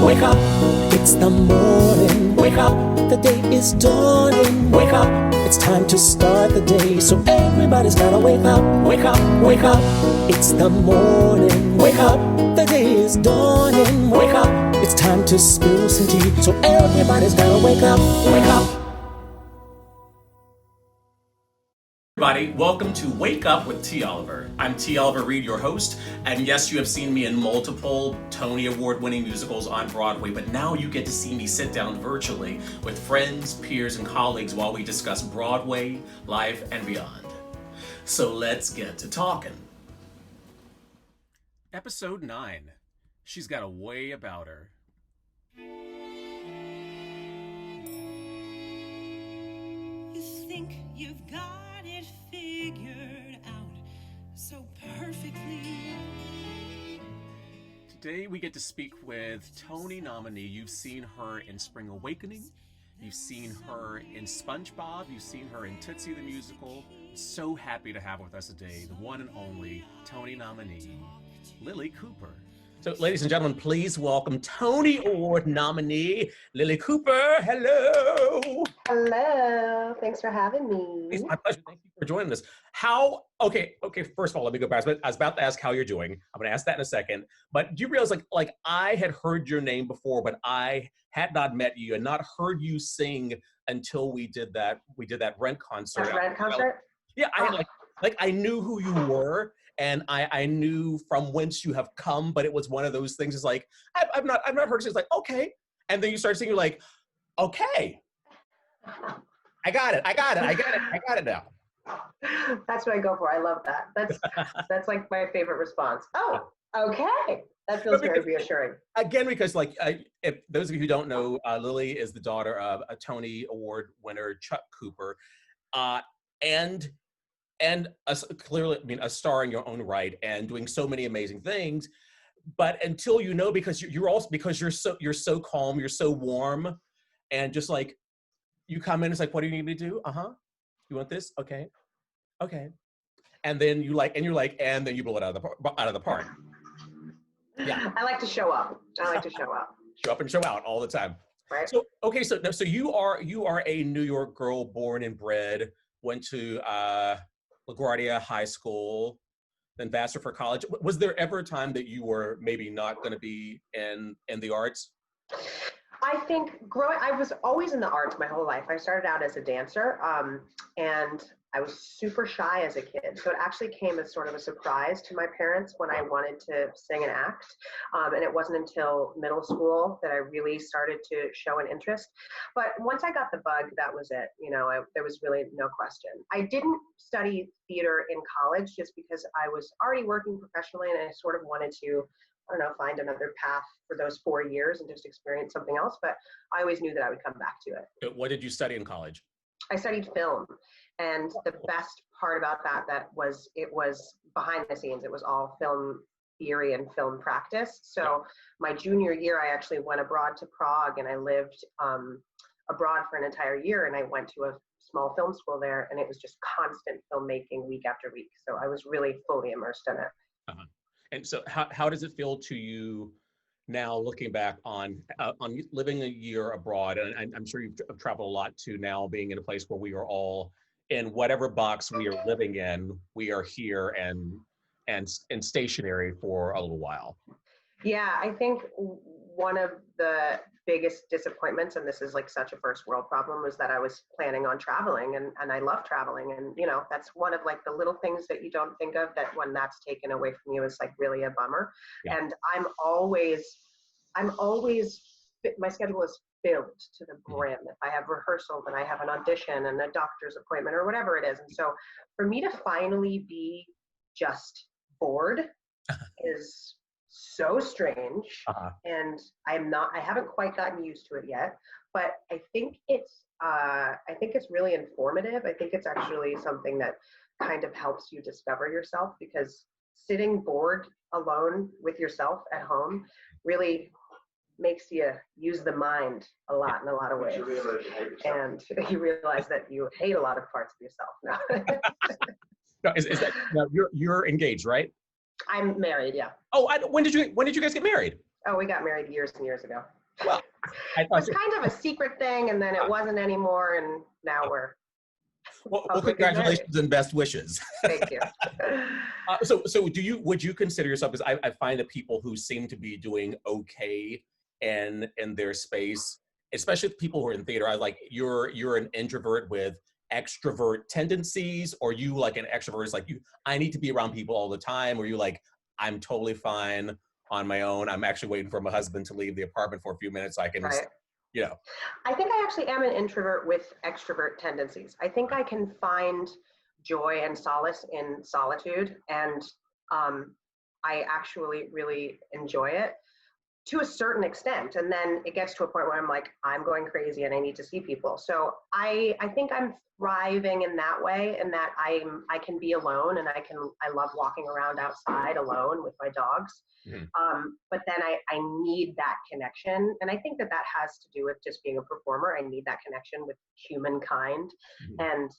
wake up, it's the morning. Wake up, the day is dawning. Wake up, it's time to start the day. So everybody's gotta wake up, wake up, wake up. It's the morning. Wake up, the day is dawning. Wake up, it's time to spill some tea. So everybody's gotta wake up, wake up. Everybody, welcome to Wake Up with T. Oliver. I'm T. Oliver Reid, your host, and yes, you have seen me in multiple Tony Award-winning musicals on Broadway, but now you get to see me sit down virtually with friends, peers, and colleagues while we discuss Broadway, life, and beyond. So let's get to talking. Episode 9. She's got a way about her. You think you've got it figured out so perfectly. Today we get to speak with Tony nominee. You've seen her in Spring Awakening. You've seen her in SpongeBob. You've seen her in Tootsie the Musical. So happy to have with us today the one and only Tony nominee, Lilli Cooper. So, ladies and gentlemen, please welcome Tony Award nominee, Lilli Cooper. Hello. Hello. Thanks for having me. It's my pleasure. Thank you for joining us. Okay, first of all, let me go back. I was about to ask how you're doing. I'm going to ask that in a second. But do you realize, like I had heard your name before, but I had not met you and not heard you sing until we did that Rent concert. That Rent concert? Yeah, I knew who you were. And I knew from whence you have come, but it was one of those things. It's like I've not heard it. It's like okay, and then you start singing. You're like, okay, I got it now. That's what I go for. I love that. That's like my favorite response. Oh, okay. That feels very reassuring. Again, because if those of you who don't know, Lilli is the daughter of a Tony Award winner, Chuck Cooper, and clearly, a star in your own right and doing so many amazing things. But until you know, because you're so calm, you're so warm, and just like you come in, it's like, what do you need me to do? You want this? Okay, and then you're like, and then you blow it out of the park. Yeah, I like to show up. Show up and show out all the time. Right. So okay, so you are a New York girl, born and bred. Went to LaGuardia High School, then Vassar for college. Was there ever a time that you were maybe not going to be in the arts? I think I was always in the arts my whole life. I started out as a dancer, and I was super shy as a kid. So it actually came as sort of a surprise to my parents when I wanted to sing and act. And it wasn't until middle school that I really started to show an interest. But once I got the bug, that was it. There was really no question. I didn't study theater in college just because I was already working professionally and I sort of wanted to, find another path for those 4 years and just experience something else. But I always knew that I would come back to it. What did you study in college? I studied film. And the best part about that was it was behind the scenes. It was all film theory and film practice. So my junior year, I actually went abroad to Prague and I lived abroad for an entire year. And I went to a small film school there and it was just constant filmmaking week after week. So I was really fully immersed in it. Uh-huh. And so how does it feel to you now looking back on living a year abroad? And I'm sure you've traveled a lot too now, being in a place where we are all in whatever box we are living in, we are here and stationary for a little while. Yeah, I think one of the biggest disappointments, and this is like such a first world problem, was that I was planning on traveling and I love traveling. And, that's one of like the little things that you don't think of that when that's taken away from you is like really a bummer. Yeah. And I'm always, my schedule is filled to the brim. If I have rehearsal, then I have an audition and a doctor's appointment or whatever it is. And so for me to finally be just bored is so strange. And I haven't quite gotten used to it yet, but I think it's really informative. I think it's actually something that kind of helps you discover yourself, because sitting bored alone with yourself at home really makes you use the mind a lot in a lot of ways. And you realize that you hate a lot of parts of yourself now. No, is that you're engaged, right? I'm married, yeah. Oh, when did you guys get married? Oh, we got married years and years ago. Well, I It was thought, kind of a secret thing, and then it wasn't anymore, and now we're well, public and married. congratulations and best wishes. Thank you. So would you consider yourself, because I find that people who seem to be doing okay in their space, especially people who are in theater, I like, you're an introvert with extrovert tendencies, or you like an extrovert is like, I need to be around people all the time, or you like, I'm totally fine on my own. I'm actually waiting for my husband to leave the apartment for a few minutes so I can, Right. you know. I think I actually am an introvert with extrovert tendencies. I think I can find joy and solace in solitude, and I actually really enjoy it to a certain extent. And then it gets to a point where I'm like, I'm going crazy and I need to see people. So I think I'm thriving in that way, and that I can be alone, and I love walking around outside alone with my dogs. But then I need that connection. And I think that has to do with just being a performer. I need that connection with humankind. And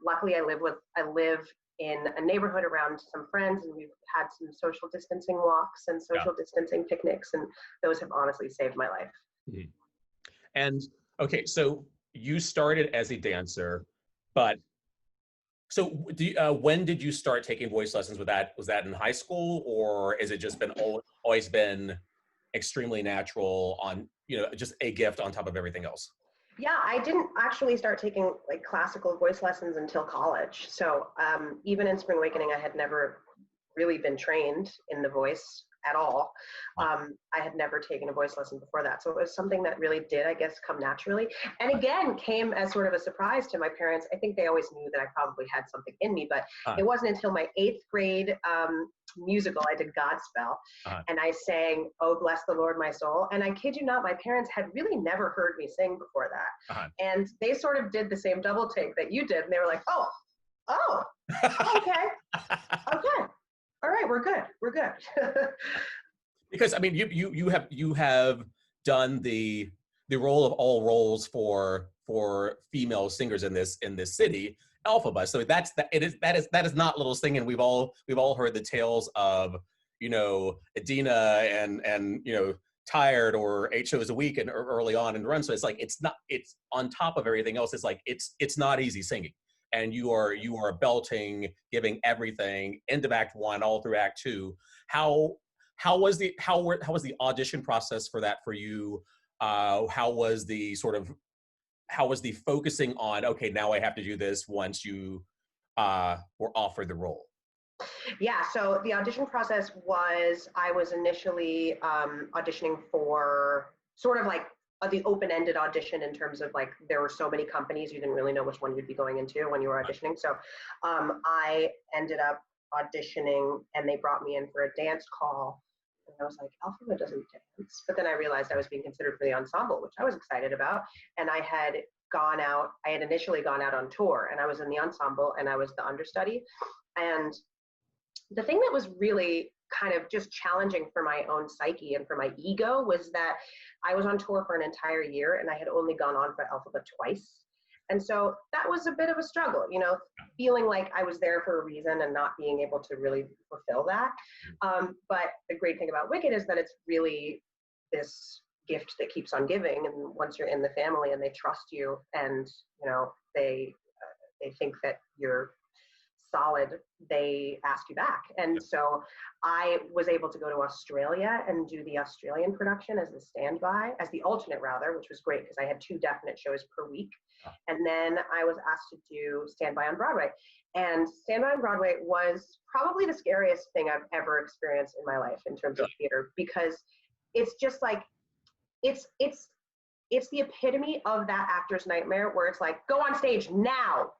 luckily I live in a neighborhood around some friends, and we've had some social distancing walks and social distancing picnics, and those have honestly saved my life. And okay, so you started as a dancer, but so when did you start taking voice lessons? Was that in high school, or is it just been always been extremely natural, on, just a gift on top of everything else? Yeah, I didn't actually start taking like classical voice lessons until college. So even in Spring Awakening, I had never really been trained in the voice at all. I had never taken a voice lesson before that. So it was something that really did, I guess, come naturally. And again, came as sort of a surprise to my parents. I think they always knew that I probably had something in me, but it wasn't until my 8th grade musical, I did Godspell, and I sang, "Oh, bless the Lord, my soul." And I kid you not, my parents had really never heard me sing before that. And they sort of did the same double take that you did. And they were like, oh, okay. All right, we're good. Because I mean, you have done the role of all roles for female singers in this city, Alphaba. So that is not little singing. We've all heard the tales of, Adina and Tired, or 8 shows a week and early on in the run. So it's like, it's on top of everything else. It's like it's not easy singing. And you are belting, giving everything, end of Act 1 all through Act 2. How was the audition process for that for you? How was the focusing on, okay, now I have to do this, once you were offered the role? Yeah, so the audition process was, I was initially auditioning for sort of like the open-ended audition, in terms of like, there were so many companies, you didn't really know which one you'd be going into when you were auditioning. So I ended up auditioning, and they brought me in for a dance call, and I was like, Alphaba doesn't dance. But then I realized I was being considered for the ensemble, which I was excited about. And I had initially gone out on tour, and I was in the ensemble, and I was the understudy. And the thing that was really kind of just challenging for my own psyche and for my ego was that I was on tour for an entire year, and I had only gone on for Alphaba twice. And so that was a bit of a struggle, feeling like I was there for a reason and not being able to really fulfill that. But the great thing about Wicked is that it's really this gift that keeps on giving. And once you're in the family and they trust you, and, they think that you're solid, they ask you back. And so I was able to go to Australia and do the Australian production as the alternate rather, which was great because I had 2 definite shows per week. And then I was asked to do standby on Broadway. And standby on Broadway was probably the scariest thing I've ever experienced in my life in terms of theater, because it's just like, it's the epitome of that actor's nightmare, where it's like, go on stage now.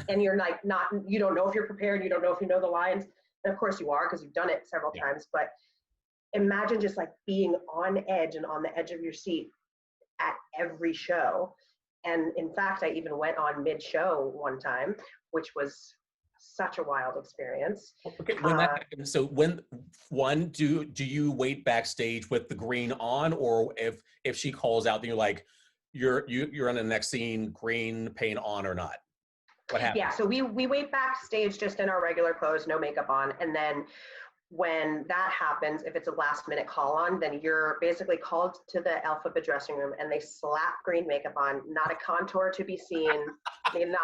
And you're like, you don't know if you're prepared, you don't know if you know the lines. And of course you are, because you've done it several times. But imagine just like being on edge and on the edge of your seat at every show. And in fact, I even went on mid-show one time, which was such a wild experience. Okay, when that happens, so do you wait backstage with the green on, or if she calls out, then you're like, you're on the next scene, green paint on or not? What happens? Yeah, so we wait backstage just in our regular clothes, no makeup on, and then when that happens, if it's a last minute call on, then you're basically called to the Alphabet dressing room and they slap green makeup on, not a contour to be seen, I mean,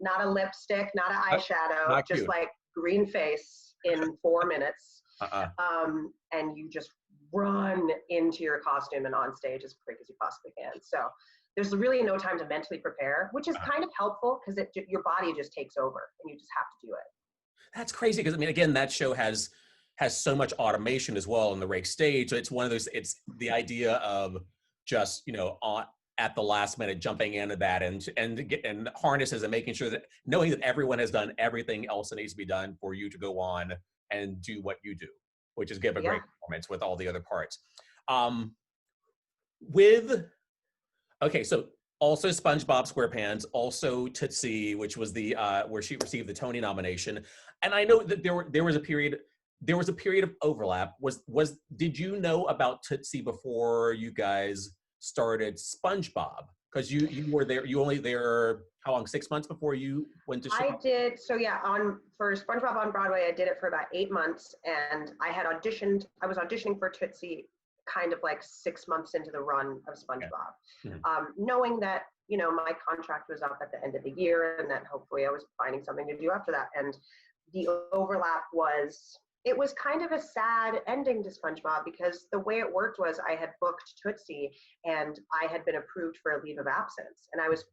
not a lipstick, not an eyeshadow, Not just cute. like green face in 4 minutes. Uh-uh. And you just run into your costume and on stage as quick as you possibly can. So there's really no time to mentally prepare, which is kind of helpful because your body just takes over and you just have to do it. That's crazy because I mean, again, that show has so much automation as well on the rake stage. So it's one of those. It's the idea of just at the last minute jumping into that and harnesses and making sure that knowing that everyone has done everything else that needs to be done for you to go on and do what you do, which is give a great performance with all the other parts. Okay, so also SpongeBob SquarePants, also Tootsie, which was the where she received the Tony nomination. And I know that there was a period of overlap. Did you know about Tootsie before you guys started SpongeBob? Because you were there, you only there how long? 6 months before you went to Chicago? I did, so yeah, for SpongeBob on Broadway, I did it for about 8 months, and I was auditioning for Tootsie kind of like 6 months into the run of SpongeBob, knowing that, my contract was up at the end of the year and that hopefully I was finding something to do after that. And the overlap was kind of a sad ending to SpongeBob because the way it worked was I had booked Tootsie and I had been approved for a leave of absence, and I was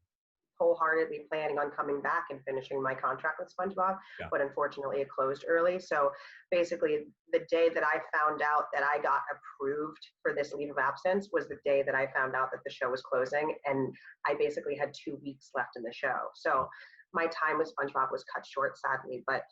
wholeheartedly planning on coming back and finishing my contract with SpongeBob, but unfortunately it closed early. So basically the day that I found out that I got approved for this leave of absence was the day that I found out that the show was closing, and I basically had 2 weeks left in the show. So my time with SpongeBob was cut short, sadly, but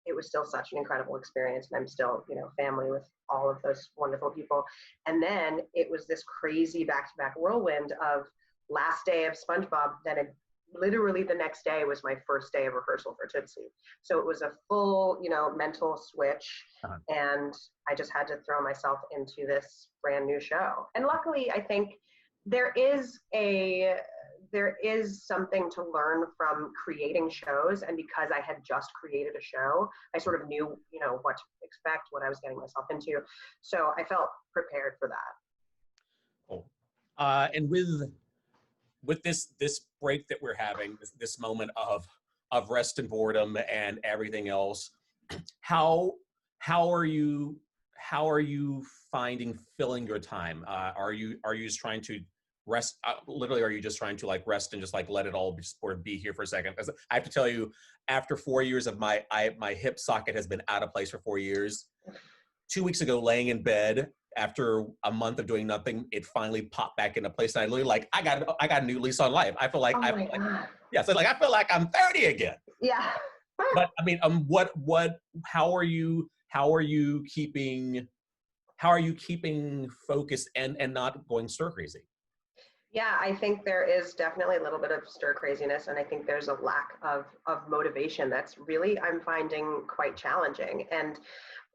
it was still such an incredible experience, and I'm still, family with all of those wonderful people. And then it was this crazy back-to-back whirlwind of last day of SpongeBob, then literally the next day was my first day of rehearsal for Tootsie. So it was a full, mental switch, and I just had to throw myself into this brand new show. And luckily, I think there is something to learn from creating shows, and because I had just created a show, I sort of knew, what to expect, what I was getting myself into. So I felt prepared for that. Cool. And with this break that we're having, this moment of rest and boredom and everything else, how are you finding filling your time? Are you just trying to rest? Literally, are you just trying to rest and just let it all be here for a second? Because I have to tell you, after 4 years of my hip socket has been out of place for 4 years. 2 weeks ago, laying in bed, after a month of doing nothing, it finally popped back into place. And I literally I got a new lease on life. I feel like, I feel like I'm 30 again. Yeah. But I mean, how are you keeping focused and not going stir crazy? Yeah, I think there is definitely a little bit of stir craziness, and I think there's a lack of motivation that's really, I'm finding, quite challenging. And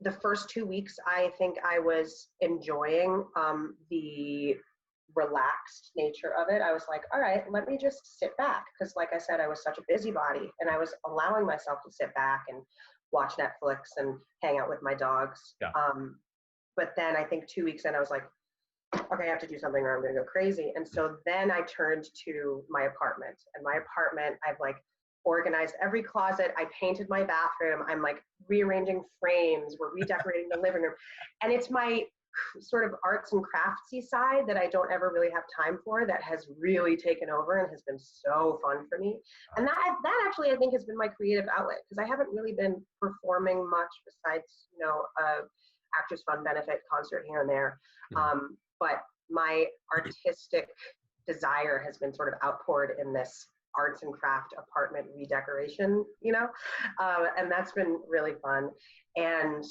the first 2 weeks, I think I was enjoying the relaxed nature of it. I was like, all right, let me just sit back. Because like I said, I was such a busybody, and I was allowing myself to sit back and watch Netflix and hang out with my dogs. Yeah. But then I think 2 weeks in, I was like, okay, I have to do something or I'm going to go crazy. And so then I turned to my apartment. And my apartment, I've organized every closet. I painted my bathroom. I'm rearranging frames. We're redecorating the living room. And it's my sort of arts and craftsy side that I don't ever really have time for that has really taken over and has been so fun for me. And that actually, I think, has been my creative outlet, because I haven't really been performing much besides, a Actors Fund benefit concert here and there. But my artistic desire has been sort of outpoured in this arts and craft apartment redecoration, and that's been really fun. And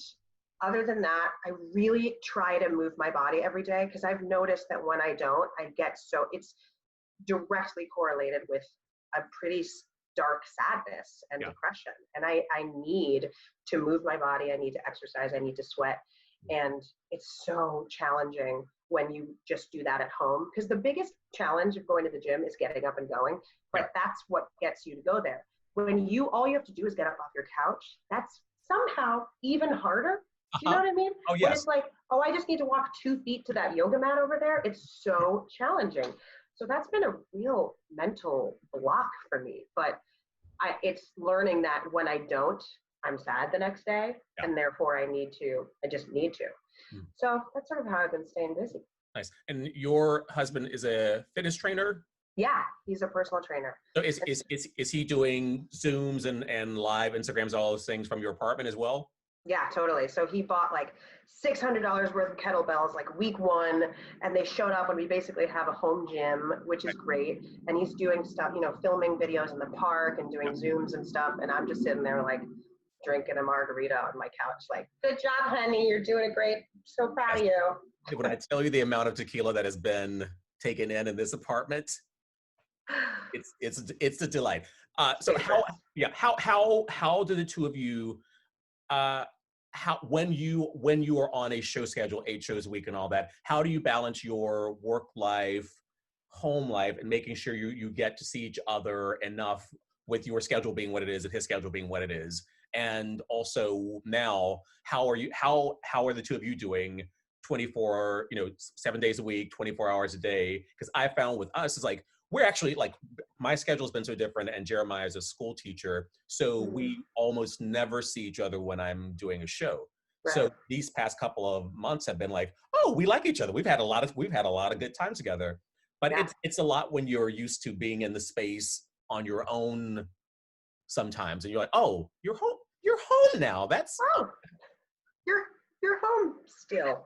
other than that, I really try to move my body every day, because I've noticed that when I don't, it's directly correlated with a pretty dark sadness and depression. And I need to move my body. I need to exercise. I need to sweat. And it's so challenging when you just do that at home, because the biggest challenge of going to the gym is getting up and going, but that's what gets you to go there. When all you have to do is get up off your couch, that's somehow even harder. Do you know what I mean? Oh, When yes. it's like, oh, I just need to walk 2 feet to that yoga mat over there. It's so challenging. So that's been a real mental block for me. But it's learning that when I don't, I'm sad the next day, Yeah. and therefore I just need to. Mm. So that's sort of how I've been staying busy. Nice. And your husband is a fitness trainer? Yeah, he's a personal trainer. So is he doing Zooms and live Instagrams, all those things from your apartment as well? Yeah, totally. So he bought like $600 worth of kettlebells like week 1, and they showed up, and we basically have a home gym, which is great. And he's doing stuff, filming videos in the park and doing Zooms and stuff. And I'm just sitting there like drinking a margarita on my couch, like, good job, honey. You're doing great. So proud of you. When I tell you the amount of tequila that has been taken in this apartment, it's a delight. So how do the two of you when you are on a show schedule, 8 shows a week and all that, how do you balance your work life, home life, and making sure you get to see each other enough, with your schedule being what it is and his schedule being what it is? And also now, how are the two of you doing 24, 7 days a week, 24 hours a day? Because I found with us, it's like, we're actually like, my schedule has been so different, and Jeremiah is a school teacher, so we almost never see each other when I'm doing a show. Right. So these past couple of months have been like, oh, we like each other. We've had a lot of good time together. But it's a lot when you're used to being in the space on your own sometimes, and you're like, oh, you're home now. That's you're home still.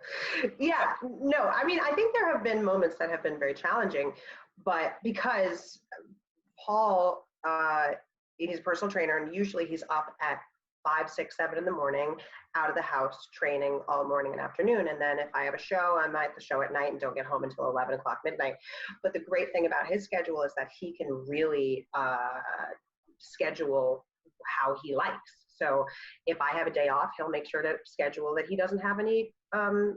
Yeah, no, I mean, I think there have been moments that have been very challenging, but because Paul, he's a personal trainer, and usually he's up at 5, 6, 7 in the morning, out of the house, training all morning and afternoon. And then if I have a show, I'm at the show at night and don't get home until 11 o'clock midnight. But the great thing about his schedule is that he can really schedule how he likes. So if I have a day off, he'll make sure to schedule that he doesn't have any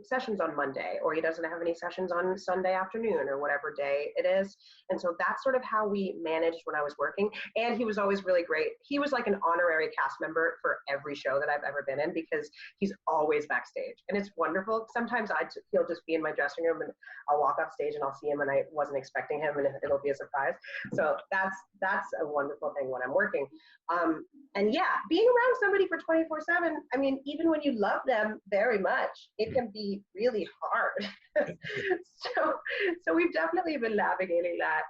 sessions on Monday, or he doesn't have any sessions on Sunday afternoon, or whatever day it is. And so that's sort of how we managed when I was working. And he was always really great. He was like an honorary cast member for every show that I've ever been in, because he's always backstage. And it's wonderful. Sometimes he'll just be in my dressing room, and I'll walk off stage and I'll see him, and I wasn't expecting him, and it'll be a surprise. So that's a wonderful thing when I'm working. And yeah, being around somebody for 24/7, I mean, even when you love them very much, it can be really hard. So we've definitely been navigating that.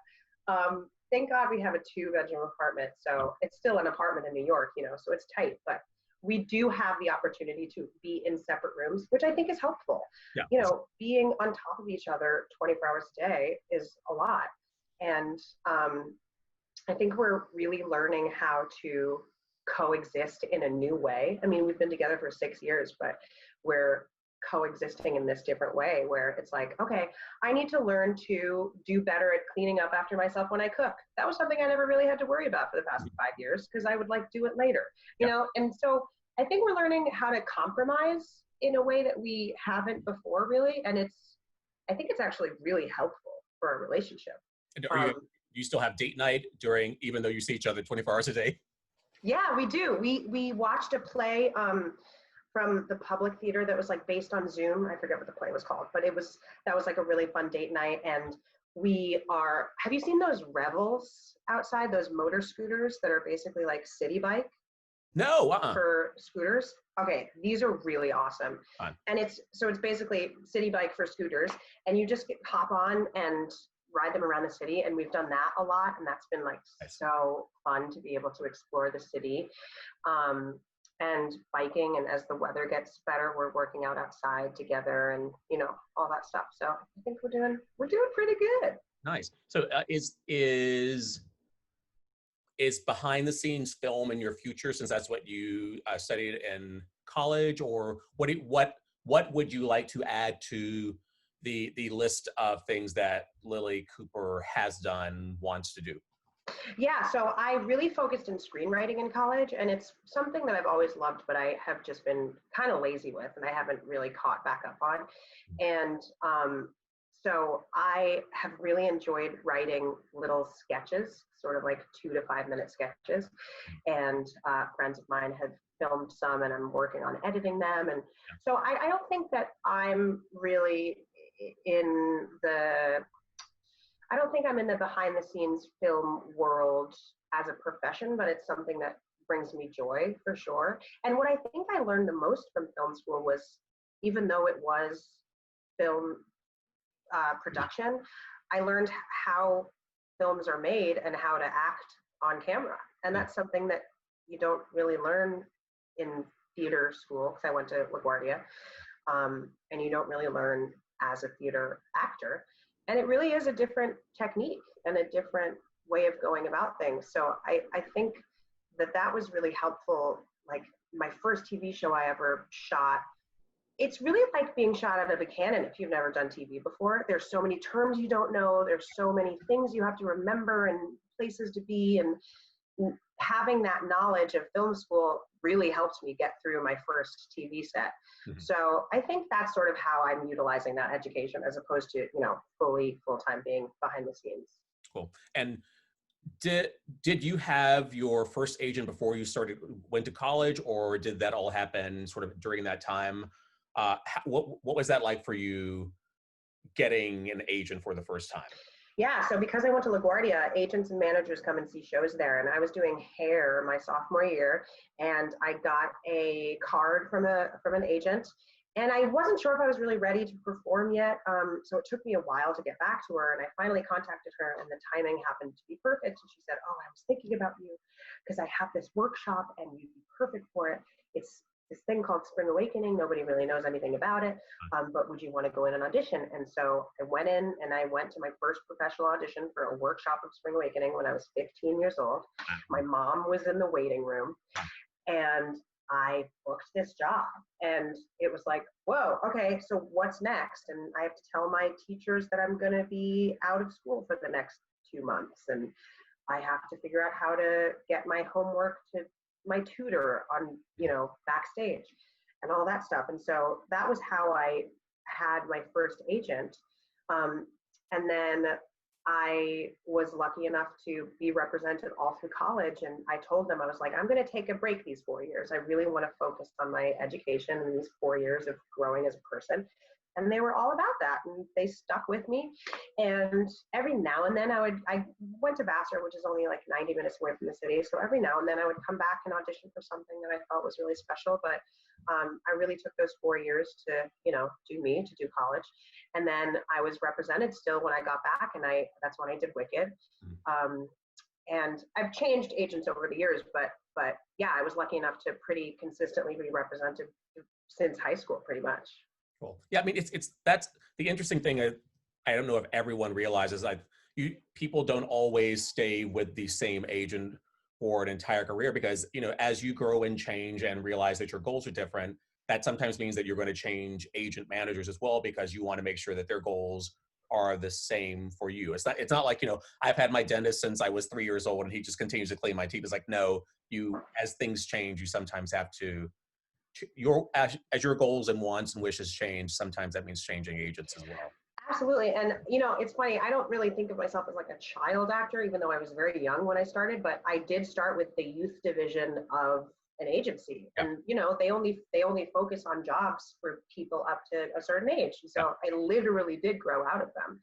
Thank God we have a 2-bedroom apartment. So it's still an apartment in New York, so it's tight, but we do have the opportunity to be in separate rooms, which I think is helpful. Yeah. Being on top of each other 24 hours a day is a lot. And I think we're really learning how to coexist in a new way. I mean, we've been together for 6 years, but we're coexisting in this different way, where it's like, okay, I need to learn to do better at cleaning up after myself when I cook. That was something I never really had to worry about for the past 5 years, because I would like do it later, you know? And so I think we're learning how to compromise in a way that we haven't before, really. And I think it's actually really helpful for our relationship. And do you still have date night even though you see each other 24 hours a day? Yeah, we do. We watched a play from the Public Theater that was like based on Zoom. I forget what the play was called, but that was like a really fun date night. And have you seen those Revels outside, those motor scooters that are basically like city bike? No, for scooters. Okay, these are really awesome. Fun. And it's basically city bike for scooters, and you just hop on and ride them around the city. And we've done that a lot, and that's been like so fun to be able to explore the city. And biking, and as the weather gets better, we're working out outside together, and all that stuff. So I think we're doing pretty good. Nice. So is behind the scenes film in your future, since that's what you studied in college, or what would you like to add to the list of things that Lilli Cooper has done, wants to do? Yeah, so I really focused in screenwriting in college, and it's something that I've always loved, but I have just been kind of lazy with, and I haven't really caught back up on. And so I have really enjoyed writing little sketches, sort of like 2 to 5 minute sketches. And friends of mine have filmed some and I'm working on editing them. And so I don't think that I'm really in the, I don't think I'm in the behind the scenes film world as a profession, but it's something that brings me joy for sure. And what I think I learned the most from film school was, even though it was film production, I learned how films are made and how to act on camera. And that's something that you don't really learn in theater school, because I went to LaGuardia, and you don't really learn as a theater actor. And it really is a different technique and a different way of going about things. So I think that was really helpful. Like my first TV show I ever shot, it's really like being shot out of a cannon if you've never done TV before. There's so many terms you don't know. There's so many things you have to remember and places to be. And having that knowledge of film school really helped me get through my first TV set. Mm-hmm. So I think that's sort of how I'm utilizing that education, as opposed to, full-time being behind the scenes. Cool. And did you have your first agent before you went to college, or did that all happen sort of during that time? What was that like for you, getting an agent for the first time? Yeah, so because I went to LaGuardia, agents and managers come and see shows there, and I was doing hair my sophomore year, and I got a card from an agent, and I wasn't sure if I was really ready to perform yet, so it took me a while to get back to her, and I finally contacted her, and the timing happened to be perfect, and she said, "Oh, I was thinking about you because I have this workshop, and you'd be perfect for it. It's this thing called Spring Awakening. Nobody really knows anything about it, but would you want to go in and audition?" And so I went in, and I went to my first professional audition for a workshop of Spring Awakening when I was 15 years old. My mom was in the waiting room, and I booked this job, and it was like, whoa, okay, so what's next? And I have to tell my teachers that I'm going to be out of school for the next 2 months, and I have to figure out how to get my homework to my tutor on, backstage and all that stuff. And so that was how I had my first agent. And then I was lucky enough to be represented all through college. And I told them, I was like, I'm going to take a break these 4 years. I really want to focus on my education and these 4 years of growing as a person. And they were all about that, and they stuck with me. And every now and then I went to Vassar, which is only like 90 minutes away from the city. So every now and then I would come back and audition for something that I thought was really special. But I really took those 4 years to, do college. And then I was represented still when I got back, and that's when I did Wicked. And I've changed agents over the years, but yeah, I was lucky enough to pretty consistently be represented since high school, pretty much. Cool. Yeah, I mean, that's the interesting thing. I don't know if everyone realizes people don't always stay with the same agent for an entire career, because, as you grow and change and realize that your goals are different, that sometimes means that you're going to change agent managers as well, because you want to make sure that their goals are the same for you. It's not like, I've had my dentist since I was 3 years old and he just continues to clean my teeth. It's like, no, as things change, you sometimes have to, as your goals and wants and wishes change, sometimes that means changing agents as well. Absolutely. And, it's funny, I don't really think of myself as like a child actor, even though I was very young when I started, but I did start with the youth division of an agency. Yeah. And, they only focus on jobs for people up to a certain age. So I literally did grow out of them.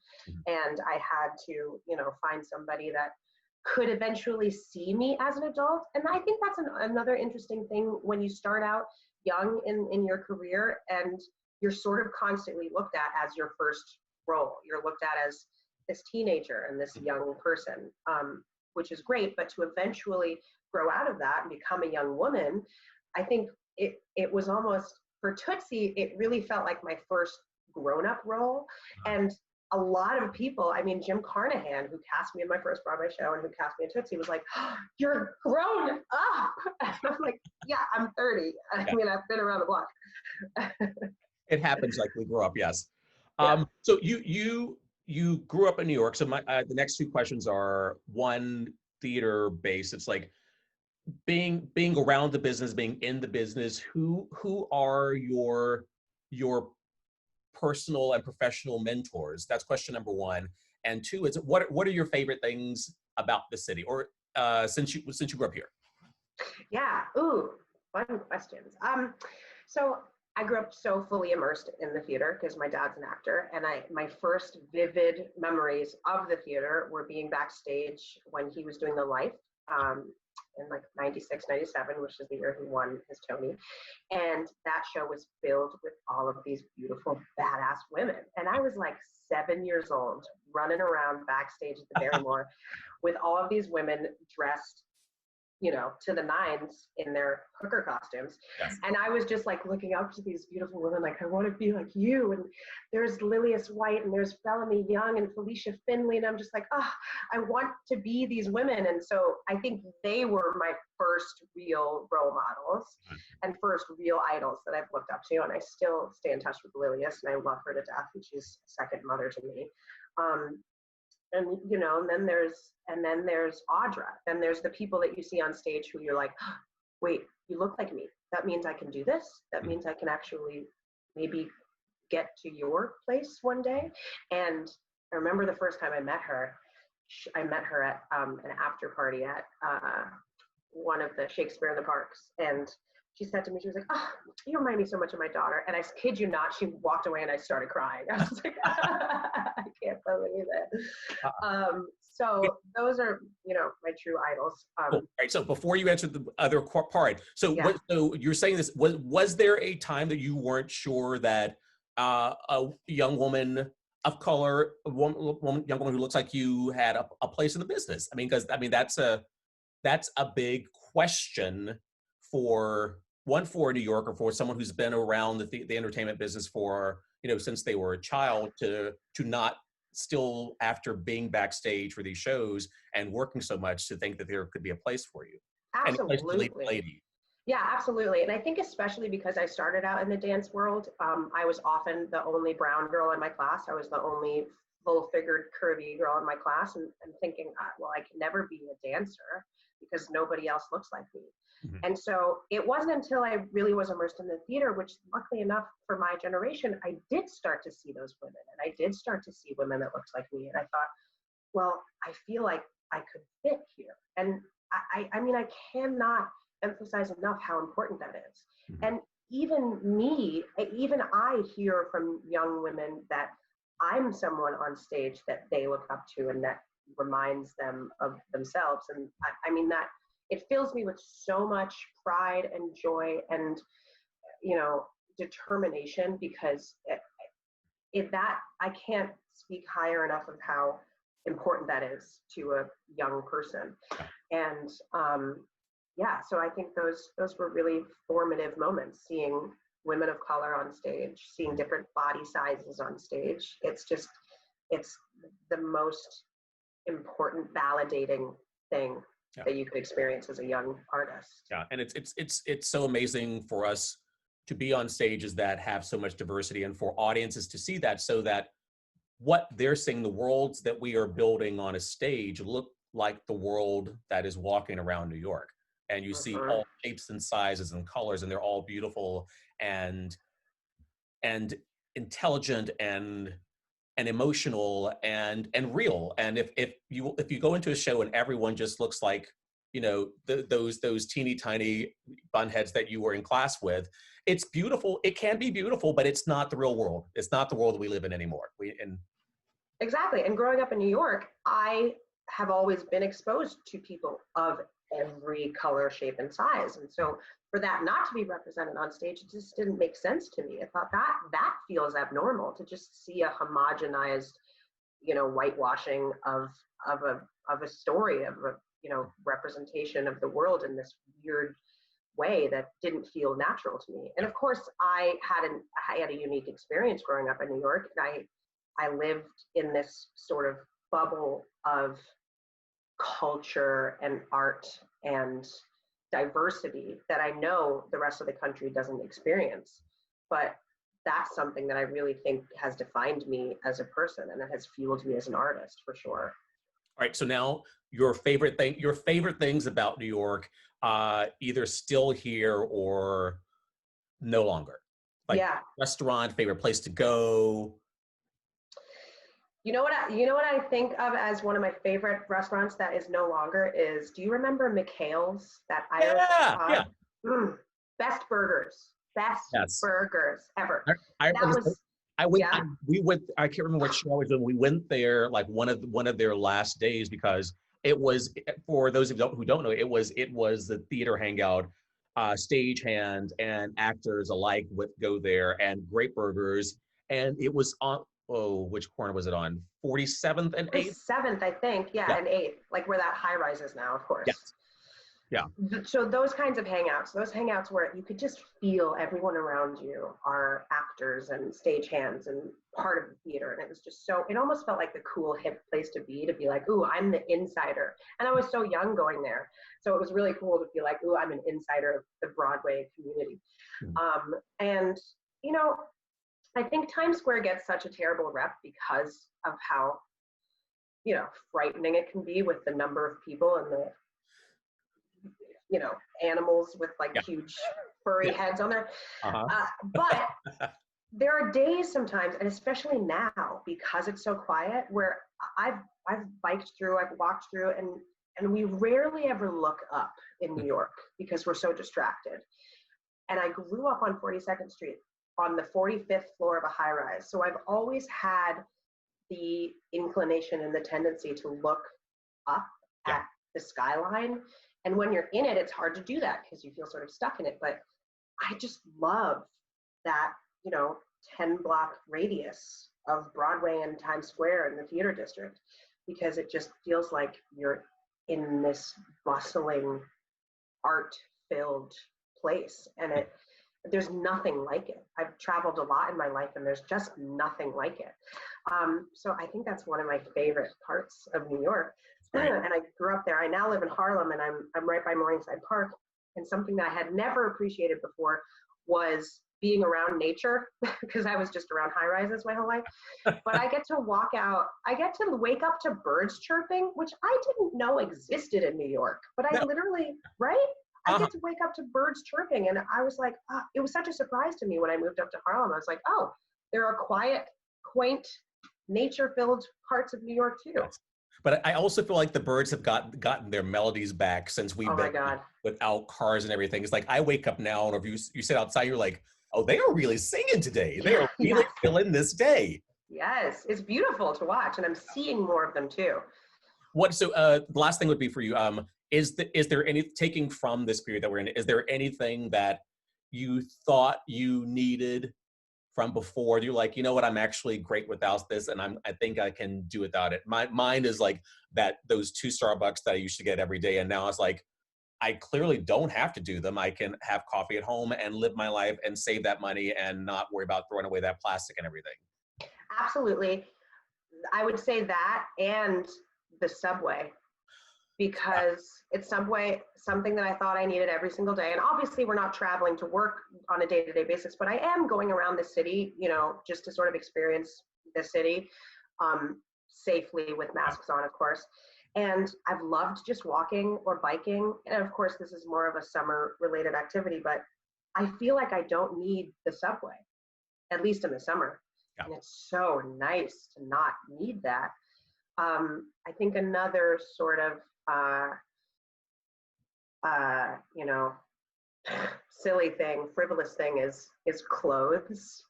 And I had to, find somebody that could eventually see me as an adult. And I think that's another interesting thing when you start out young in your career, and you're sort of constantly looked at as your first role. You're looked at as this teenager and this young person, which is great, but to eventually grow out of that and become a young woman, I think it was almost, for Tootsie, it really felt like my first grown-up role. And a lot of people, Jim Carnahan, who cast me in my first Broadway show and who cast me in Tootsie, was like, "Oh, you're grown up." And I'm like, yeah, I'm 30. I've been around the block. It happens, like we grow up, yes. So you grew up in New York. So the next two questions are, one, theater based. It's like being around the business, being in the business. Who are your personal and professional mentors? That's question number one. And two is, what are your favorite things about the city, or since you grew up here? Yeah. Ooh. fun questions. So I grew up so fully immersed in the theater because my dad's an actor, and my first vivid memories of the theater were being backstage when he was doing The Life, in like 96, 97, which is the year he won his Tony. And that show was filled with all of these beautiful, badass women. And I was like 7 years old, running around backstage at the Barrymore with all of these women dressed, you know, to the nines in their hooker costumes. Yes. And I was just like looking up to these beautiful women, like, I want to be like you. And there's Lillias White, and there's Bellamy Young, and Felicia Finley. And I'm just like, oh, I want to be these women. And so I think they were my first real role models and first real idols that I've looked up to. And I still stay in touch with Lillias, and I love her to death, and she's a second mother to me. And you know, and then there's Audra. Then there's the people that you see on stage who you're like, oh, wait, you look like me. That means I can do this. That means I can actually maybe get to your place one day. And I remember the first time I met her. I met her at an after party at one of the Shakespeare in the Parks, and she said to me, she was like, oh, you remind me so much of my daughter. And I kid you not, she walked away and I started crying. I was like, I can't believe it. So those are, you know, my true idols. Cool. Right. So before you answer the other part, so Yeah. so you're saying this, was there a time that you weren't sure that a young woman of color, young woman who looks like you had a place in the business? I mean, because that's a big question for New York, or for someone who's been around the entertainment business for, you know, since they were a child, to not still, after being backstage for these shows and working so much, to think that there could be a place for you. And a place to lead the lady. Yeah, absolutely. And I think especially because I started out in the dance world, I was often the only brown girl in my class. I was the only full-figured, curvy girl in my class, and thinking, well, I can never be a dancer because nobody else looks like me. Mm-hmm. And so it wasn't until I really was immersed in the theater, which luckily enough for my generation, I did start to see those women, and I did start to see women that looked like me. And I thought, well, I feel like I could fit here. And I mean, I cannot emphasize enough how important that is. Mm-hmm. And even I hear from young women that I'm someone on stage that they look up to and that reminds them of themselves. And I mean, that it fills me with so much pride and joy and, you know, determination, because that I can't speak higher enough of how important that is to a young person. And yeah, so I think those were really formative moments, seeing women of color on stage, seeing different body sizes on stage. It's the most important, validating thing that you could experience as a young artist. Yeah, and it's so amazing for us to be on stages that have so much diversity, and for audiences to see that, so that what they're seeing, the worlds that we are building on a stage, look like the world that is walking around New York. And you see all shapes and sizes and colors, and they're all beautiful and intelligent and emotional and real. And if you go into a show and everyone just looks like, you know, those teeny tiny bunheads that you were in class with, it's beautiful. It can be beautiful, but it's not the real world. It's not the world that we live in anymore. Exactly. And growing up in New York, I have always been exposed to people of every color, shape, and size. And so for that not to be represented on stage, it just didn't make sense to me. I thought that feels abnormal, to just see a homogenized, you know, whitewashing of a story, of a, you know, representation of the world in this weird way that didn't feel natural to me. And of course, I had a unique experience growing up in New York, and I lived in this sort of bubble of culture and art and diversity that I know the rest of the country doesn't experience. But that's something that I really think has defined me as a person, and it has fueled me as an artist, for sure. All right, so now your favorite things about New York, either still here or no longer. Like, yeah, restaurant, favorite place to go. You know what I think of as one of my favorite restaurants that is no longer is, do you remember McHale's, that Irish pub? Yeah. Best burgers. Best Yes. burgers ever. I That was, yeah. we went, I can't remember what show it was, when we went there, like one of their last days, because it was, for those who don't know, it was the theater hangout. Stagehand and actors alike would go there, and great burgers. And it was on, which corner was it on? 47th and 8th? 7th, I think. Yeah, and 8th, like where that high rise is now, of course. Yes. Yeah. So those kinds of hangouts where you could just feel everyone around you are actors and stagehands and part of the theater. And it was just so, it almost felt like the cool, hip place to be like, ooh, I'm the insider. And I was so young going there. So it was really cool to feel like, ooh, I'm an insider of the Broadway community. And, you know, I think Times Square gets such a terrible rep because of how, you know, frightening it can be with the number of people and the, you know, animals with like huge furry heads on there. But there are days sometimes, and especially now, because it's so quiet, where I've biked through, I've walked through, and we rarely ever look up in New York because we're so distracted. And I grew up on 42nd Street on the 45th floor of a high rise. So I've always had the inclination and the tendency to look up at the skyline. And when you're in it, it's hard to do that because you feel sort of stuck in it. But I just love that, you know, 10-block radius of Broadway and Times Square and the theater district, because it just feels like you're in this bustling, art-filled place. And there's nothing like it. I've traveled a lot in my life, and there's just nothing like it. So I think that's one of my favorite parts of New York. Right. And I grew up there. I now live in Harlem, and I'm right by Morningside Park. And something that I had never appreciated before was being around nature, because I was just around high rises my whole life. But I get to walk out. I get to wake up to birds chirping, which I didn't know existed in New York. But I literally, right? I get to wake up to birds chirping. And I was like, it was such a surprise to me when I moved up to Harlem. I was like, oh, there are quiet, quaint, nature-filled parts of New York too. Yes. But I also feel like the birds have gotten their melodies back since we've been without cars and everything. It's like I wake up now, and if you sit outside, you're like, oh, they are really singing today. They are really feeling this day. Yes, it's beautiful to watch, and I'm seeing more of them too. So the last thing would be for you, is there any, taking from this period that we're in, is there anything that you thought you needed from before? You're like, you know what, I'm actually great without this, and I think I can do without it. Mine is like those 2 Starbucks that I used to get every day, and now it's like, I clearly don't have to do them. I can have coffee at home and live my life and save that money and not worry about throwing away that plastic and everything. Absolutely. I would say that, and the subway, because it's something that I thought I needed every single day. And obviously we're not traveling to work on a day-to-day basis, but I am going around the city, you know, just to sort of experience the city safely with masks on, of course. And I've loved just walking or biking. And of course, this is more of a summer-related activity, but I feel like I don't need the subway, at least in the summer. Yeah. And it's so nice to not need that. I think another sort of, you know, silly thing, frivolous thing is clothes.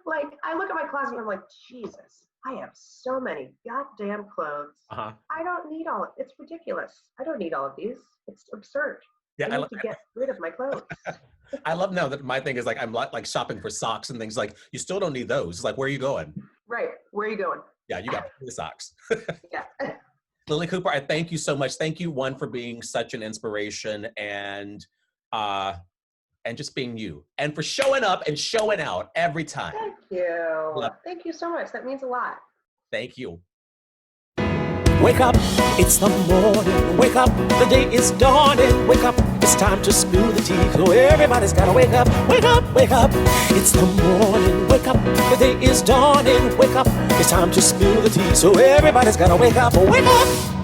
Like, I look at my closet and I'm like, Jesus, I have so many goddamn clothes. I don't need all of it. It's ridiculous. I don't need all of these. It's absurd. I need to get rid of my clothes. I love now that my thing is like, I'm like shopping for socks and things, like, you still don't need those. It's like, where are you going? Right. Where are you going? Yeah, you got the socks. Yeah. Lilli Cooper, I thank you so much. Thank you, one, for being such an inspiration, and just being you, and for showing up and showing out every time. Thank you. Thank you so much. That means a lot. Thank you. Wake up, it's the morning. Wake up, the day is dawning. Wake up, it's time to spill the tea. So everybody's gotta wake up, wake up, wake up. It's the morning. Wake up, the day is dawning. Wake up, it's time to spill the tea. So everybody's gotta wake up, wake up.